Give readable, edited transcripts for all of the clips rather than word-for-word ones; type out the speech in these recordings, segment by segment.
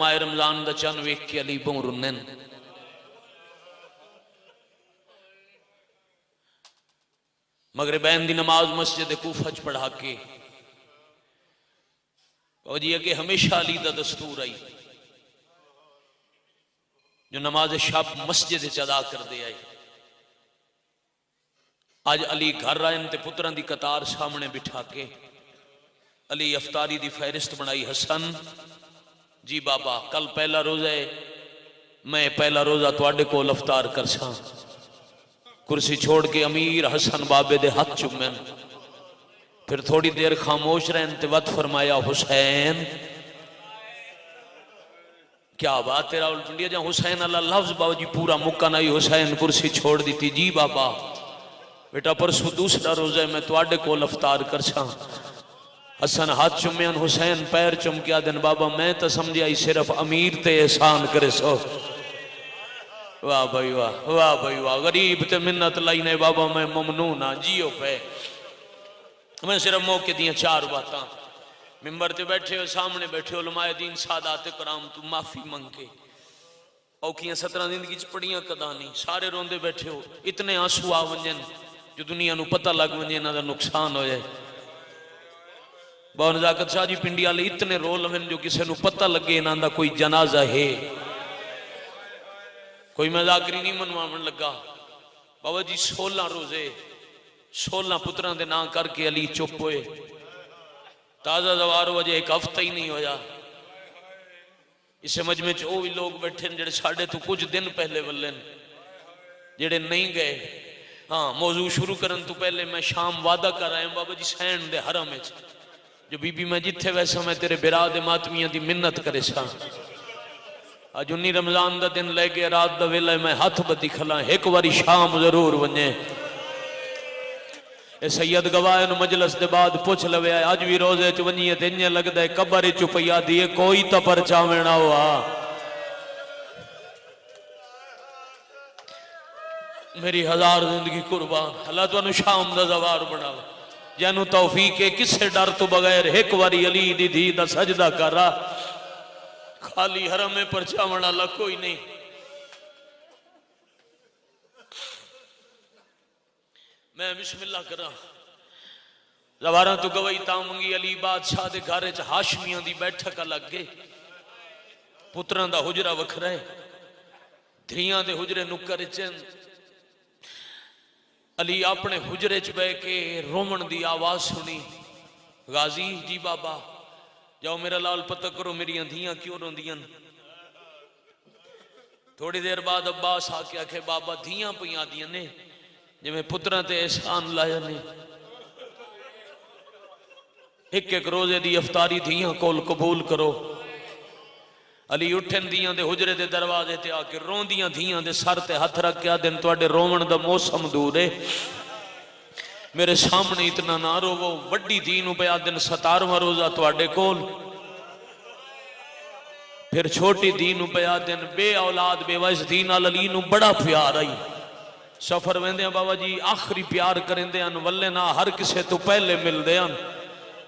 ماہ رمضان دا چن ویکھ کے علی بوں رنن مغربین دی نماز مسجد کوفہ چ پڑھا کے وجہ کہ ہمیشہ علی دا دستور آئی جو نماز شب مسجد چ ادا کر دے آئی. آج علی گھر آئے تے پتران دی قطار سامنے بٹھا کے علی افطاری دی فہرست بنائی. حسن جی بابا کل پہلا روزہ ہے، میں پہلا روزہ تواڈے کول افطار کرساں. کرسی چھوڑ کے امیر حسن بابے دے ہاتھ چومن، پھر تھوڑی دیر خاموش رہن تے وقت فرمایا حسین. کیا بات ہے راول پنڈیا جہاں حسین اللہ لفظ بابا جی پورا مکہ نہیں. حسین کرسی چھوڑ دیتی. جی بابا بیٹا پرسو دوسرا روزہ ہے، میں تواڈے کول افطار کرساں. حسن ہاتھ چومین، حسین پیر چم کیا دن بابا میں تو سمجھا ہی صرف امیر تے احسان کرے سو. واہ بھائی واہ، واہ بھائی واہ، غریب تے منت لائی نے بابا میں ممنون ہاں جیو پہ. میں صرف موقع دیاں چار باتاں. ممبر تے بیٹھے ہو، سامنے بیٹھے ہو علماء دین سادات کرام تو معافی منگ کے اوکھیاں 17 زندگی چ پڑیاں کدا نہیں. سارے روندے بیٹھے ہو، اتنے آنسو آ ونجن جو دنیا نو پتہ لگ ونجے انہاں دا نقصان ہو جائے. بہت نزاکت شاہ جی پنڈی والے اتنے رو لون جو کسی نو پتہ لگے انہاں دا کوئی جنازہ ہے. کوئی مذاکری نہیں منواون لگا. بابا جی 16 روزے 16 پتران دے نام کر کے علی چپ ہوئے. تازہ زوار وجہ ایک ہفتہ ہی نہیں ہویا. اس مجمع چ وہ بھی لوگ بیٹھے جڑے ساڑھے تو کچھ دن پہلے ولن جڑے نہیں گئے. ہاں موضوع شروع کرن تو پہلے میں شام وعدہ کر رہا ہوں بابا جی سین دے حرم ہے جو بی بی میں جتھے ویسا میں تیرے برا دے ماتمیاں دی منت کرے سا. آج 19 رمضان دا دن لے کے رات دا ویلہ میں ہاتھ بدی کھلا ایک واری شام ضرور ونجے. اے سید گواہ مجلس دے بعد پوچھ لوے آج بھی روزے چ ونجیے تے انج لگدا ہے قبر چ پیا دیے کوئی تے پرچاونا ہوا. میری ہزار زندگی قربان اللہ تانوں شام دا زوار بناوے. جانو توفیق ہے کسے ڈر تو بغیر ایک واری علی دی دھی دا سجدہ کر رہا. خالی حرم میں پرچاونا اللہ کوئی نہیں. میں بسم اللہ کرا زواراں تو گواہی تامنگی علی بادشاہ دے گھر چ ہاشمیاں دی بیٹھک لگ گئے. پتراں دا حجرہ وکھرا ہے، دھیاں دے حجرے نکر چن. علی اپنے حجرے چ بے کے رومن دی آواز سنی. غازی جی بابا جاؤ میرا لال پتہ کرو میری دھیاں کیوں روندیاں. تھوڑی دیر بعد عباس آ کے آکھے بابا دھیاں پیاں دیاں نے جی میں پترہ تے احسان لایا نے. ایک ایک روزے دی افطاری دھیاں کول قبول کرو. علی اٹھن دیاں دے حجرے دے دروازے تے آ کے روندیاں دھیاں دے سر تے ہتھ رکھ کے دن تواڈے رومن دا موسم دور ہے، میرے سامنے اتنا نہ روو. وڈی دھی نو پیا دن 17واں روزہ تواڈے کول، پھر چھوٹی دھی نو پیا دن بے اولاد بے وس دھی نال علی نو بڑا پیار آئی. سفر ویندے ہیں بابا جی آخری پیار کرندے ہیں ولے نہ ہر کسے تو پہلے مل دے ہیں.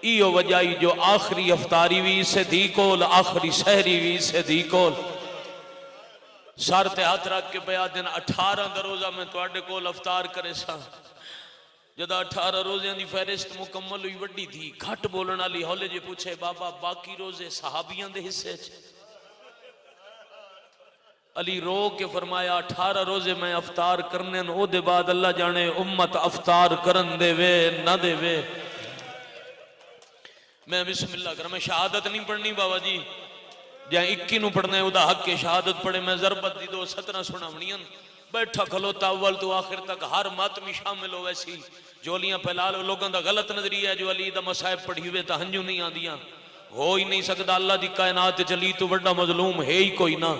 ایو وجائی جو آخری افطاری بھی سے دی کول، آخری سحری بھی سے دی کول. سار تے ہاتھ رکھ کے پیا دن 18 دا روزہ میں تواڈے کول افطار کرے سا. جدا 18 روزیاں دی فہرست مکمل ہوئی وڈی تھی گھٹ بولن والی ہولے جے پوچھے بابا باقی روزے صحابیاں دے حصے چ. علی رو کے فرمایا 18 روزے میں افطار کرنے او دے بعد اللہ جانے امت افطار کرن دے وے نہ دے وے. میں بسم اللہ کروں. میں شہادت نہیں پڑھنی بابا جی جہاں 21 نو پڑھنے او دا حق کے شہادت پڑھے. میں ضربت دی 2 17 سناونیاں بیٹھا کھلوتا اول تو آخر تک ہر ماتمی شامل ہو. ویسی جولیاں پھیلا لو. لوگوں دا غلط نظریہ ہے جو علی دا مصائب پڑھی ہوئے تا ہنجو نہیں آندیاں. ہو ہی نہیں سکتا اللہ دی کائنات چلی تو بڑا مظلوم ہے ہی کوئی نہ.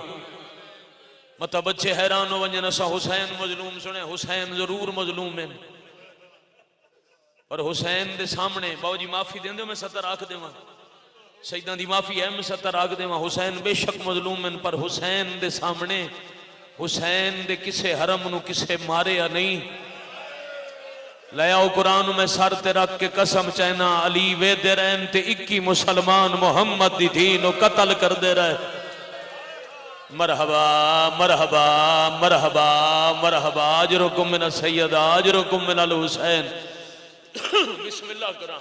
مطلب بچے حیران ہو ونجن اسا حسین مظلوم سنے. حسین ضرور مظلوم ہیں پر حسین دے سامنے باو جی معافی دیں دے میں 70 آکھ دے ماں سیدان دی معافی ہے میں 70 آکھ دے ماں. حسین بے شک مظلوم ہیں پر حسین دے سامنے حسین دے کسے حرم نو کسے مارے یا نہیں. لے آؤ قرآن میں سر تے رکھ کے قسم چینا علی وے دے رہن تے 21 مسلمان محمد دی دین و قتل کر دے رہے. مرحبا مرحبا مرحبا مرحبا اجرکم من السید اجرکم من الحسین بسم اللہ کرا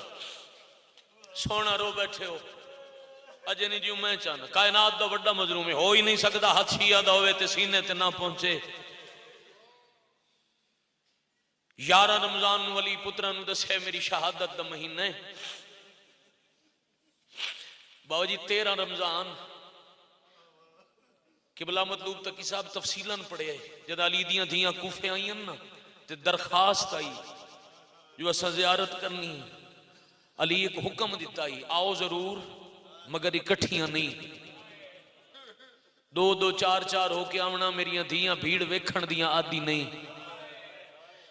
سونا رو بیٹھے ہو اجے نہیں جیوں میں چاہنا کائنات دا وڈا مظلوم ہے ہو ہی نہیں سکتا ہاتھ شیعہ دا ہوئے تے سینے تے نہ پہنچے 11 رمضان ولی پترہ نو دسے میری شہادت دا مہینے باو جی 13 رمضان قبلہ مطلوب تک صاحب تفصیلاً پڑھے جد علی دیاں دھیاں کوفے آئیں نا تے درخواست آئی جو اسا زیارت کرنی علی ایک حکم دیتا ہی آؤ ضرور مگر اکٹھیاں نہیں 2-2 4-4 ہو کے آونا میریاں دھیاں بھیڑ ویکھن دیاں آدھی نہیں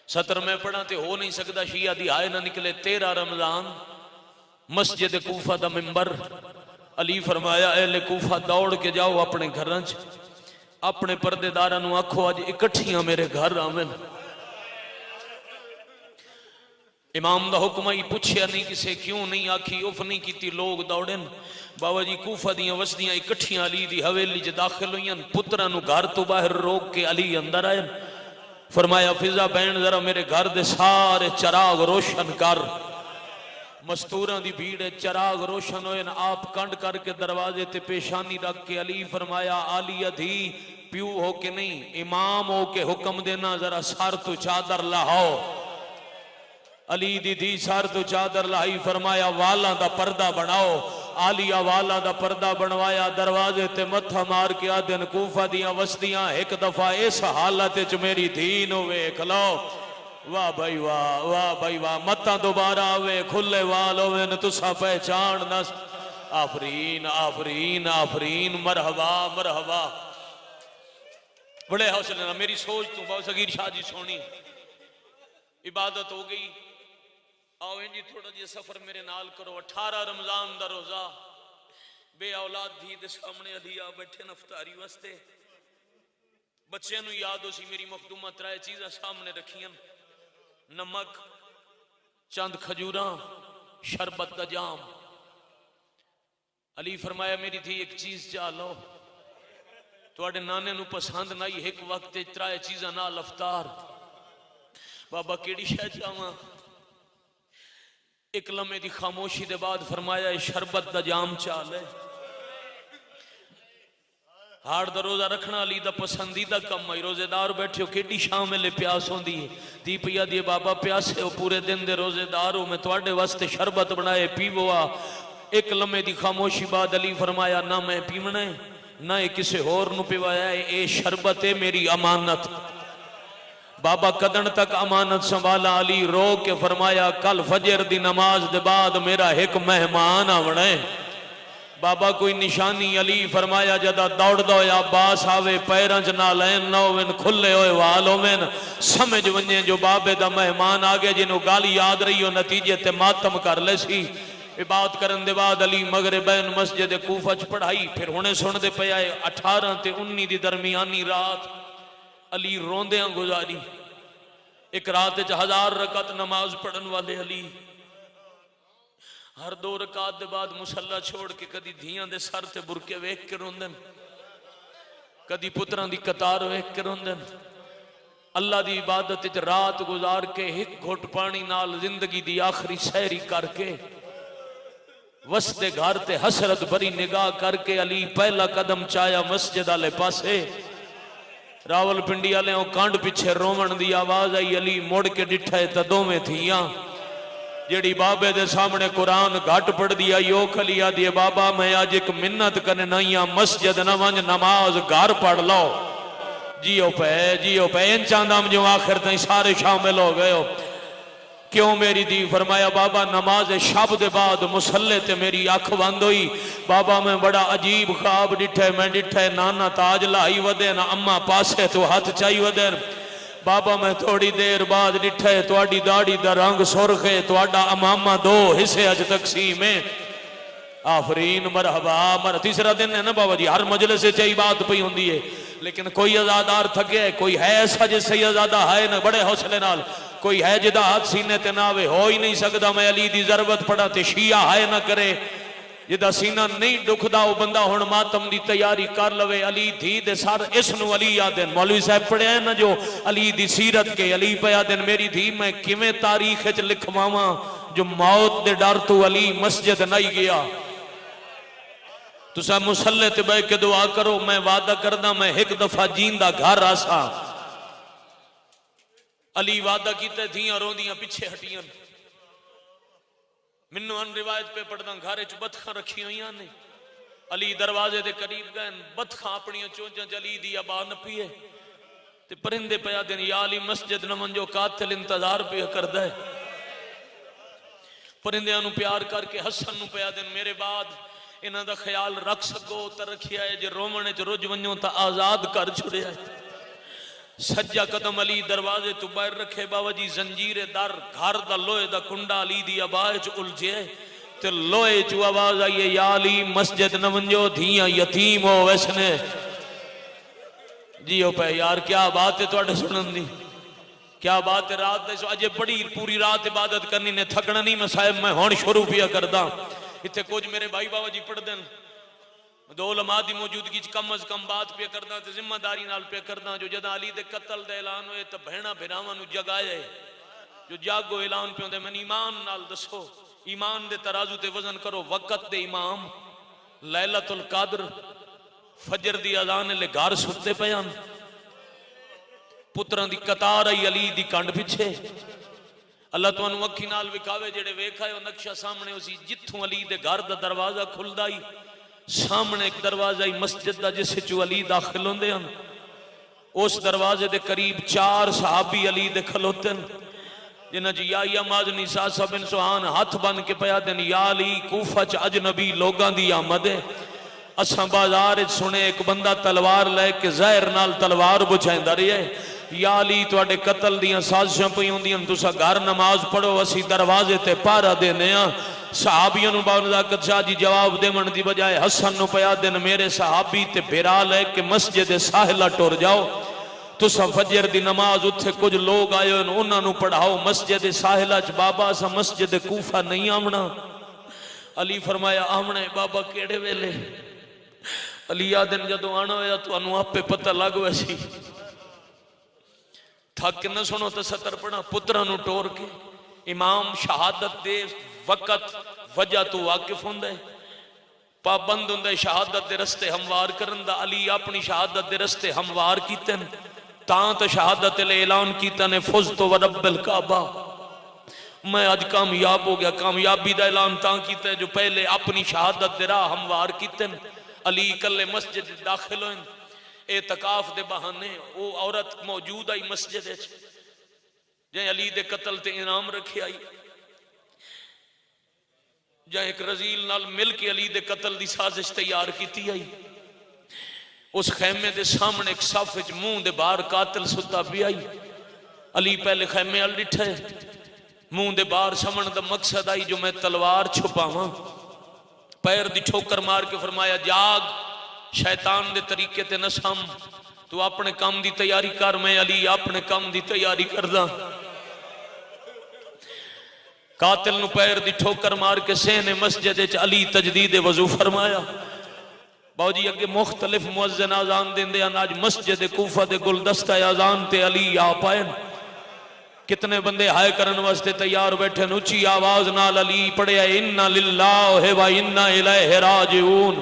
17 میں پڑھا تے ہو نہیں سکتا شیعہ دی آئے نہ نکلے 13 رمضان مسجد کوفہ دا ممبر علی فرمایا اہل کوفہ دوڑ کے جاؤ اپنے گھرانچ اپنے پردے دارانو آکھو آج اکٹھیاں میرے گھر آمین امام دا حکم ہی پوچھیا نہیں کسے کیوں نہیں آکھی اف نہیں کیتی لوگ دوڑن بابا جی کوفہ دیاں وسدیاں اکٹھیاں علی دی حویلی جے داخل ہوئیں پترانو گھر تو باہر روک کے علی اندر آئے فرمایا فضا بین ذرا میرے گھر دے سارے چراغ روشن کر مستوران دی بھیڑ چراغ روشن ہوئے آپ کنڈ کر کے دروازے تے پیشانی رکھ کے علی فرمایا آلیہ دھی پیو ہو کے نہیں امام ہو کے حکم دینا ذرا سار تو چادر لاؤ علی دی دی سار تو چادر لائی فرمایا والا دا پردہ بناؤ آلیہ والا دا پردہ بنوایا دروازے تے متھا مار کے آدن کوفہ دیاں وسدیاں ایک دفعہ اس حالت چ میری دین ہوئے کھلو واہ بھائی واہ متہ دوبارہ آوے کھلے وال ہوئے نتسا پہچان نس آفرین آفرین آفرین مرحبا مرحبا بڑے حوصلے نا میری سوچ تو باو سگیر شاہ جی سونی عبادت ہو گئی آؤ انجی تھوڑا جی سفر میرے نال کرو 18 رمضان دا روزہ بے اولاد دھی دے سامنے علی آ بیٹھے نفتاری وستے بچے نو یاد ہو سی میری مخدومہ ترائے چیزیں سامنے رکھیں نمک چند کھجوراں شربت دا جام علی فرمایا میری تھی ایک چیز چاہ لو توڑے نانے نو پسند نائی ایک وقت ترائے چیزاں نال افطار بابا کیڑی شاہ چاہاں ایک لمحے دی خاموشی دے بعد فرمایا شربت دا جام چاہ لے ہار دا روزہ رکھنا علی دا پسندیدہ کم آئی روزے دار بیٹھے ہو کیٹی شاملے پیاس ہوں دی دی پیا دی بابا پیاسے ہو پورے دن دے روزے داروں میں توڑے واسطے شربت بنائے پیوہ ایک لمحے دی خاموشی بعد علی فرمایا نہ میں پیمنے نہ کسے ہور نو پیوایا اے شربت میری امانت بابا قدن تک امانت سنبھالا علی رو کے فرمایا کل فجر دی نماز دے بعد میرا ایک مہمان آوڑے بابا کوئی نشانی علی فرمایا جدا دوڑ دو یا باس آوے پیرنج نہ لین نہ ہوئن کھلے ہوئے والوں میں سمجھ ونجیں جو بابے دا مہمان آگے جنہوں گالی یاد رہی ہو نتیجے تے ماتم کر لے سی عبادت کرن دے بعد علی مغربین مسجد کوفہ چ پڑھائی پھر ہونے سن دے پہ آئے 18 تے 19 دی درمیانی رات علی روندیاں گزاری ایک رات 1000 رکعت نماز پڑھن والے علی ہر 2 رکعت دے بعد مسلح چھوڑ کے کدی دھیاں دے سر تے برکے ویکھ کے روندن کدی پتران دی قطار ویکھ کے روندن اللہ دی عبادت رات گزار کے ایک گھٹ پانی نال زندگی دی آخری سیری کر کے وسط گھر تے حسرت بری نگاہ کر کے علی پہلا قدم چایا مسجد والے پاسے راول پنڈی والے کانڈ پیچھے رومن دی آواز آئی علی موڑ کے ڈٹھے تدوں میں تھیاں جیڑی بابے دے سامنے قرآن گھٹ پڑھ دیا یو کھلیا دیے بابا میں آج ایک منت کرنے نائیاں مسجد نوانج نماز گھر پڑھ لو جیو پہ ان چاندام جو آخر تائیں سارے شامل ہو گئے ہو کیوں میری دی فرمایا بابا نماز شب دے بعد مسلح تے میری آنکھ بند ہوئی بابا میں بڑا عجیب خواب ڈٹھے میں ڈٹھے نانا تاج لائی ودین اما پاسے تو ہاتھ چاہی ودین بابا میں تھوڑی دیر بعد ڈٹھے توڑی داڑی دا رنگ سرخے توڑا امامہ 2 حصے اج تقسیم ہے آفرین مرحبا تیسرا دن ہے نا بابا جی ہر مجلس سے چاہی بات پئی ہوندی ہے لیکن کوئی ازادار تھکے ہے کوئی ہے ایسا جس سے ازادہ ہے نا بڑے حوصلے نال کوئی ہے جدا ہاتھ سینے تے ناوے ہو ہی نہیں سکتا میں علی دی ضربت پڑا تے شیعہ ہے نہ کرے جدا سینہ نہیں دکھدا وہ بندہ ہن ماتم دی تیاری کر لوے علی دھی دے سر اس نو علی آدن مولوی صاحب پڑھے ہیں نا جو علی دی سیرت کے علی پہ آدن میری دھی میں کیویں تاریخ وچ لکھواواں جو موت دے ڈر تو علی مسجد نہیں گیا تسا مصلی تے بیٹھ کے دعا کرو میں وعدہ کردا میں ایک دفعہ جیندا گھر آسا علی وعدہ کیتے دھیاں روندیاں پیچھے ہٹیاں منو ان روایت پہ پڑھدا گھر وچ بطخاں رکھی ہوئیاں نے علی دروازے دے قریب گئے بطخاں اپنی چونچاں چ علی دی ابا نپیے تے پرندے پیا دین یا علی مسجد نہ منجو قاتل انتظار پہ کردا ہے پرندیاں نو پیار کر کے حسن نو پیا دین میرے بعد انہاں دا خیال رکھ سکو تے رکھیا ہے جے رومن وچ رج ونجو تا آزاد کر چھڑیا ہے سجا قدم علی دروازے تو باہر رکھے بابا جی زنجیر در گھر دا لوہے دا کنڈا علی دی ابائے چ الجھے تے لوہے چ آواز آئیے یا علی مسجد نہ ونجو دھیاں یتیم ہو ویسنے جی ہو پہ یار کیا بات ہے تواڈے سنن دی کیا بات ہے رات دے اجے بڑی پوری رات عبادت کرنی نے تھکنا نہیں میں صاحب میں ہن شروع پیا کردا اتنے کچھ میرے بھائی بابا جی پڑھ دین دو علماء دی موجودگی کم از کم بات پہ کردا تے ذمہ داری نال پہ کردا جو جدا علی دے قتل دے اعلان ہوئے تے بہنا بھراواں نو جگائے جو جاگو اعلان پہ ہوندے میں ایمان نال دسو ایمان دے ترازو تے وزن کرو وقت دے امام لیلۃ القدر فجر دی اذان لے گھر ستے پیان پتراں دی قطار آئی علی دی کنڈ پیچھے اللہ تو انو اکھی نال وکھاوے جڑے ویکھائے وہ نقشہ سامنے اسی جتھوں علی دے گھر دا دروازہ کھلدا ہی سامنے ایک دروازہ ہی مسجد دا جس چو علی داخل ہوندے ہیں اس دروازے دے قریب 4 صحابی علی دے کھلوتے ہیں جنہاں جی یا مازنی ساسا بن سوہان ہاتھ بن کے پیا دین یا علی کوفہ چ اجنبی لوگاں دی آمد ہے اساں بازار وچ سنے ایک بندہ تلوار لے کے زہر نال تلوار بچھیندا رہیا ہے یا علی تواڈے قتل دیاں سازشاں پئی ہوندیاں تسا گھر نماز پڑھو اسی دروازے تے پہرا دینے ہاں صحابیاں نو باوجود شاہ جی جواب دیون دی بجائے حسن نو پیا دین میرے صحابی تے بھرا لے کے مسجد ساحلہ ٹر جاؤ تسا فجر دی نماز اتھے کچھ لوگ آئے انہاں نو پڑھاؤ مسجد ساحلہ چ بابا سا مسجد کوفہ نہیں آمنا علی فرمایا آمنا بابا کیڑے ویلے علی آدن جدو آنا ہویا تو انو آپ پہ پتہ لگ ویسی تھک نہ سنو تستر پڑھا پترانو ٹور کے امام شہادت دے وقت وجہ تو واقف ہوں دے پابند ہوں دے شہادت دے رستے ہموار کرن دا علی اپنی شہادت دے رستے ہموار کیتے ہیں تاں تو شہادت لے اعلان کیتا نے فزتو ورب الکعبہ میں آج کامیاب ہو گیا کامیابی دا اعلان تاں کیتا ہے جو پہلے اپنی شہادت دے راہ ہموار کیتے ہیں علی کل مسجد داخل ہوئیں اعتکاف دے بہانے وہ عورت موجود آئی مسجد ہے جائیں علی دے قتل تے انعام رکھے آئی جائیں ایک رزیل نال مل کے علی دے قتل دی سازش تیار کیتی آئی اس خیمے دے سامنے ایک صف وچ منہ دے باہر قاتل ستا بھی آئی علی پہلے خیمے ال ڈٹھے منہ دے باہر سمن دا مقصد آئی جو میں تلوار چھپاواں پیر دی ٹھوکر مار کے فرمایا جاگ شیطان دے طریقے تے نسم تو اپنے کام دی تیاری کر میں علی اپنے کام دی تیاری کردہ قاتل نو پیر دی ٹھوکر مار کے سینے مسجد چ علی تجدید وضو فرمایا باو جی اگے مختلف مؤذن آزان دیں دے آج مسجد کوفہ دے گلدستہ آزان تے علی آ پائیں کتنے بندے ہائے کرن واسطے تیار بیٹھے نوچی آواز نال علی پڑھیا اننا للہ و اننا الیہ راجعون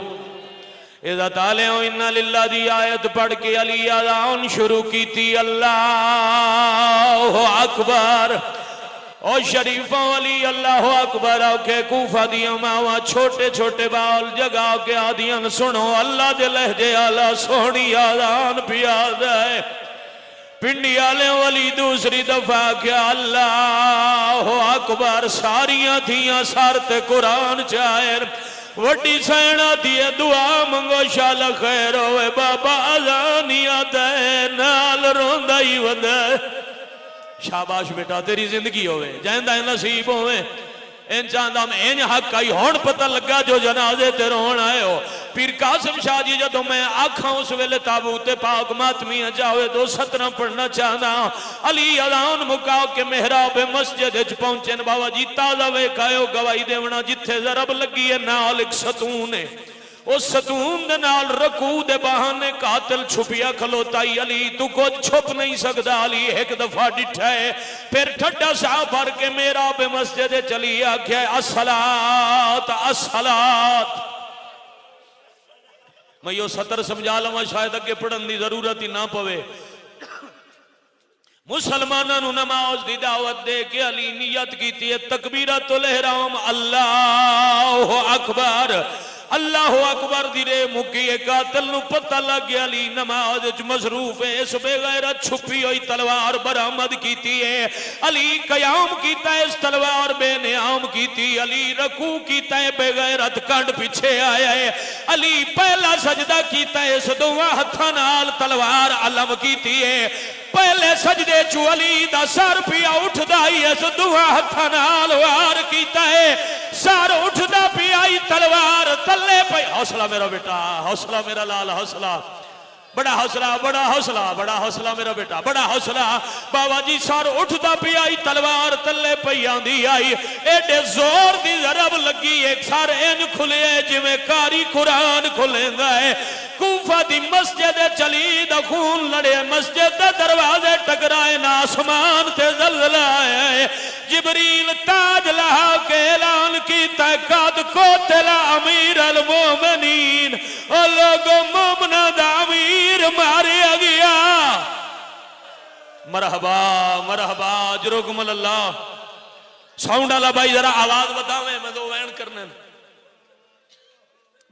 اذا تعالیٰ اننا للہ دی آیت پڑھ کے علی آزان شروع کی تھی اللہ اکبر اور شریفہ علی اللہ اکبر اوکے کوفہ دیا ماما چھوٹے چھوٹے بال جگہ کے آدیاں سنو اللہ دے لہجے آلہ سونی آزان پیاد ہے پنڈی آلے والی دوسری دفعہ کیا اللہ اکبر ساریاں تھیاں سارتے قرآن چاہر وڈی سینہ دیئے دعا منگو شال خیر ہوئے بابا آزانیاں دے نال روندائی ودے شاباش بیٹا تیری زندگی ہوئے جائندہ نصیب ہوئے ان چاہتا میں ان حق آئی ہون پتہ لگا جو جنازے تے رون آئے ہو پیر قاسم شاہ جی جدو میں آکھاں اس ویلے تابوت پاک ماتمی جاوے دو 17 پڑھنا چاہنا علی اذان مکاو کے محراب مسجد اچ پہنچن بابا جی تازہ وے کھائیو گواہی دیونا جتھے ضرب لگی ہے نال ایک ستون ہے اس ستون دے نال رکوع دے بہانے قاتل چھپیا کھلوتا ہی علی تو کچھ چھپ نہیں سکتا علی ایک دفعہ ڈٹھا ہے پھر ٹھڈا سا بھر کے میرا بے مسجد چلی آکھیا الصلاۃ الصلاۃ میں یہ سطر سمجھا لوں شاید اگے پڑھن دی ضرورت ہی نہ پوے مسلمانوں نے نماز دی دعوت دے کے علی نیت کیتی ہے تکبیرۃ الاحرام اللہ اکبر اللہ اکبر دیرے مکی قاتل نو پتہ لگ گیا علی نماز مصروف ہے اس بے غیرت چھپی ہوئی تلوار برآمد کیتی ہے علی قیام کیتا ہے اس تلوار بے نیام کیتی علی رکوع کیتا ہے بے غیرت کنڈ پیچھے آیا ہے علی پہلا سجدہ کیتا ہے اس دعا ہتھاں نال تلوار علم کیتی ہے پہلے سجدے چو علی دا سر پیا اٹھ دائی اس دعا ہتھاں نال وار کیتا ہے سر اٹھ دا پیا تلوار تلے پہ حوصلہ میرا بیٹا حوصلہ میرا لال حوصلہ بڑا حوصلہ بڑا حوصلہ بڑا حوصلہ میرا بیٹا بڑا حوصلہ بابا جی سر اٹھتا پی آئی تلوار تلے پی آندھی آئی ایڈے زور دی ضرب لگی ایک سار این کھلے جی میں کاری قرآن کھلیں گئے کوفہ دی مسجد چلی دا خون لڑے مسجد دروازے ٹکرائے آسمان تے زلزلہ آئے جبریل تاج لہا کے اعلان کی تحقیقات کو تلا امیر المومنین اور لوگوں مومنہ دا امیر مارے گیا مرحبا مرحبا جرکم اللہ ساؤنڈ اللہ بھائی ذرا آواز بتاویں میں دو وین کرنے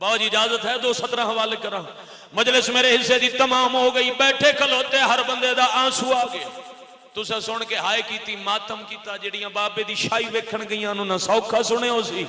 باو جی اجازت ہے 2:17 حوالے کرا مجلس میرے حصے دی تمام ہو گئی بیٹھے کھلوتے ہر بندے دا آنسو آگے تو سے سن کے ہائے کیتی ماتم کیتا جڑیاں بابے دی شائی ویکھن گئیاں انہوں نے سوکھا سنے ہو سی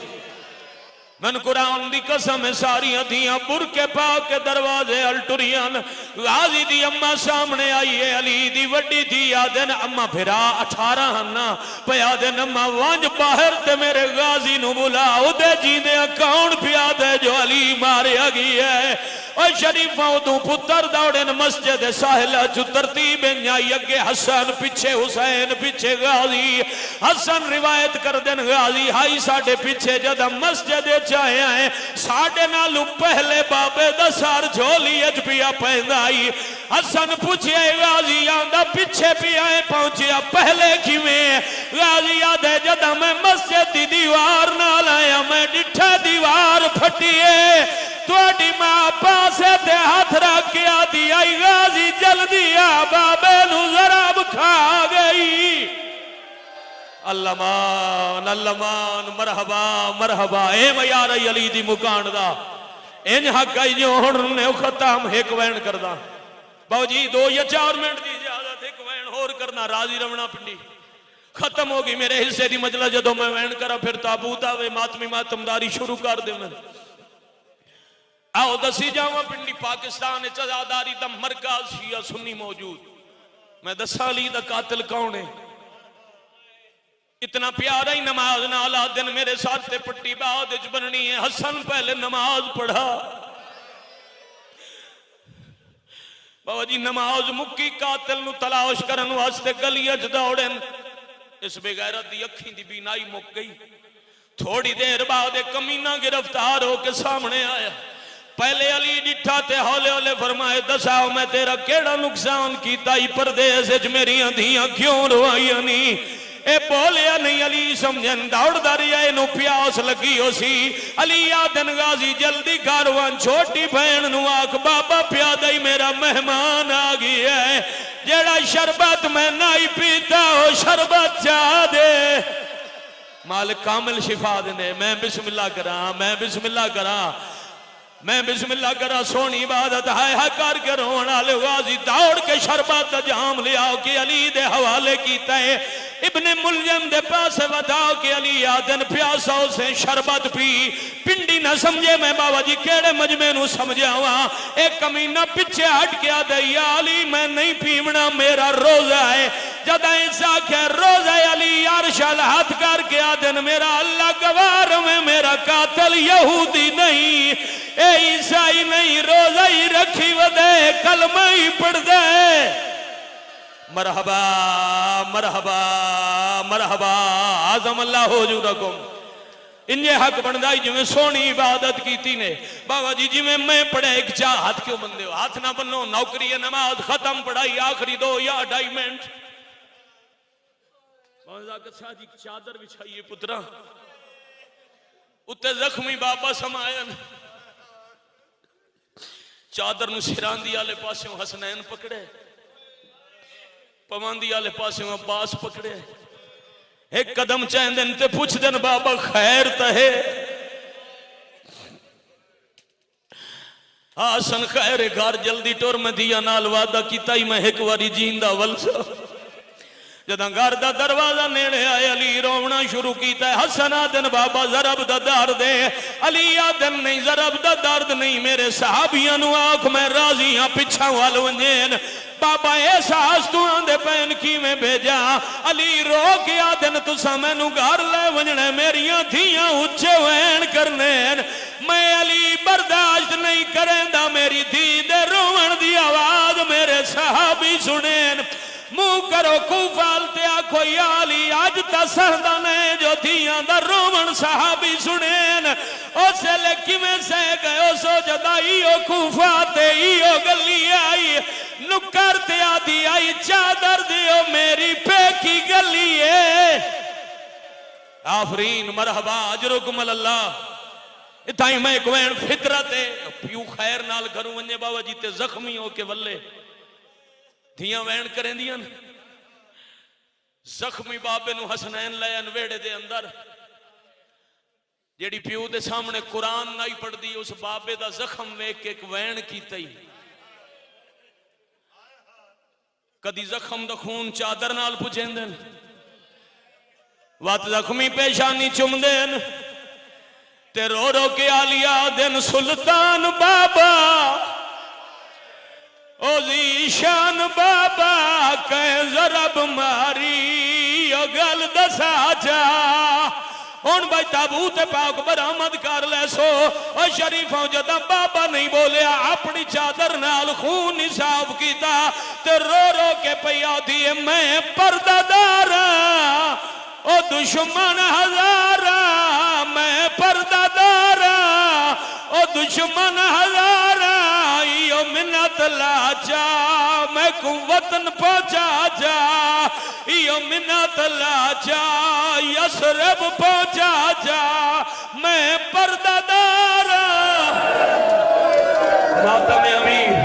من قرآن دی قسم ساریاں دیاں برکے پاک کے دروازے الٹریاں غازی دی اممہ سامنے آئی ہے علی دی وڈی دی آدھن اممہ پھرا 18 ہننا پہ آدھن اممہ وانج باہر تے میرے غازی نو بلا ادھے جیندے اکاؤن پہ آدھے جو علی مارے آگی ہے اور شریفہ ادھوں پتر دوڑن مسجد ساحلہ جو ترتیب نیا اگے حسن پیچھے حسین پیچھے غازی حسن روایت کر دن غازی ہائی ساڑھے پیچھے جدہ مسجد چاہے آئے ساڑھے نالو پہلے بابے دا سار جھولی اج پیا پہندائی حسن پوچھے غازی آندہ پیچھے پیا پہنچیا پہلے کیویں غازی آدھے جدہ میں مسجد دی دیوار نہ لایا میں ڈٹھا دیوار پھٹیے توڑی ماں پاسے تے ہاتھ رکھ کے آدھی آئی غازی جلدی بابے نو ضرب کھا گئی اللہ مان مرحبا مرحبا اے میار علی دی مکان دا ان حق آئی جو ہن ختم ایک وین کردہ باو جی 2 یا 4 منٹ دی اجازت ایک وین اور کرنا راضی رونا پنڈی ختم ہوگی میرے حصے دی مجلس جدو میں وین کرا پھر تابوت آوے ماتمی ماتمداری شروع کر دے میں آؤ دسی جاواں پنڈی پاکستان چزاداری دا مرکز شیعہ سنی موجود میں 10 سالی دا قاتل کون ہے اتنا پیارا ہی نماز نالا دن میرے ساتھ پٹی بعد بننی ہے حسن پہلے نماز پڑھا بابا جی نماز مکی قاتل نو تلاش کرن واسطے گلی اج دوڑن اس بے غیرت دی اکھیں دی بینائی مک گئی تھوڑی دیر بعد ایک کمینہ گرفتار ہو کے سامنے آیا پہلے علی ڈٹھا تے ہولے ہولے فرمائے دساؤ میں تیرا کیڑا نقصان کیتا ہی پردیس اج میری اندھیاں کیوں روائیاں نہیں اے بولیا نہیں علی سمجھن دوڑ داری آئے نو پیاس لگی ہو سی علی آدن غازی جلدی کاروان چھوٹی بہن نو آکھ بابا پیادہ ہی میرا مہمان آگی ہے جیڑا شربت میں نہیں پیتا ہو شربت چاہ دے مالک کامل شفا دینے میں بسم اللہ کراں میں بسم اللہ کراں میں بسم اللہ کرا سونی عبادت ہائے کر کے رونا لے غازی دوڑ کے شربت جام لے آؤ کہ علی دے حوالے کیتا ہے ابن ملجم دے پاسے بتاؤ کہ علی آدن پیاسوں سے شربت پی پنڈی نہ سمجھے میں بابا جی کیڑے مجمع نو سمجھا ہوا ایک کمینہ پچھے ہٹ کے آدھے یا علی میں نہیں پیونا میرا روزہ ہے جدہ عیسیٰ کہ روزہ علی عرش ہاتھ کر کے آدن میرا اللہ گوار میں میرا قاتل یہودی نہیں، اے عیسائی نہیں، روزہ ہی رکھی ودے کلمہ ہی پڑھ دے۔ مرحبا مرحبا مرحبا عظم اللہ حضورکم۔ انجھے حق بندائی جو میں سونی عبادت کی نے بابا جی میں پڑھے ایک چاہ ہاتھ کیوں بندے ہو؟ ہاتھ نہ بنو، نوکری نماز ختم، پڑھائی آخری 2 یا 2.5 منٹ۔ بابا جی چادر بچھائیے پترہ، اتے زخمی بابا سمائن، چادر نو سران دی آلے پاسے حسنین پکڑے، پواندی آلے پاسے عباس پکڑے، ایک قدم چاہیں دن تے پوچھ دن بابا خیر تہے آسن خیر گھر جلدی ٹور میں دیا نال وعدہ کیتا ہی میں ایک واری جیندہ ولسا جدہ گھر دا دروازہ نیڑے آئے علی رونا شروع کیتا ہے حسن آدن بابا ضرب دا درد ہے، علی آدن نہیں ضرب دا درد نہیں، میرے صحابیاں نو آنکھ میں راضیاں پچھا والونین بابا احساس تو آندے پین کی میں بھیجا، علی رو کے آدن تو سامنو گھر لے ونجنے میریاں دھیاں اچھے وین کرنین، میں علی برداشت نہیں کریں دا میری دھی دے رومن دی آواز میرے صحابی سنین، منہ کرو کوفالتے آکھو یا علی آج تا سردانے جو دھیاں دا رومن صحابی سنین، اسے لکی میں سے گئے سو جدائی او کوفاتے ایو گلی آئی نکرتے آدھی آئی چادر دیو میری پہ کی گلی ہے۔ آفرین مرحبا اجرکم اللہ۔ اتائی میں ایک وین فطرت ہے پیو خیر نال گھروں ونجے بابا جیتے زخمی ہو کے ولے دھیاں وین کریں دیاں زخمی بابے نو حسنین لین ویڑے دے اندر جیڑی پیو دے سامنے قرآن نائی پڑھ دی اس بابے دا زخم ویک ایک وین کی تئی کدی زخم دا خون چادر نال پچھیں دن وات زخمی پیشانی چم دن تے رو رو کے آلیا دن سلطان بابا او زیشان بابا کہیں ضرب ماری او گل دسا جا ان بھائی تابوت پاک برآمد کر لے سو اور شریفوں جدہ بابا نہیں بولیا اپنی چادر نال خون صاف کیتا تے رو رو کے پیا دیئے میں پردہ دارا او دشمن ہزارا میں پردہ دارا او دشمن ہزارا ایو منت لا جا میں وطن پہنچا جا ایو منت لا جا یسرب پہنچا جا میں پردہ دارا ماتم امیر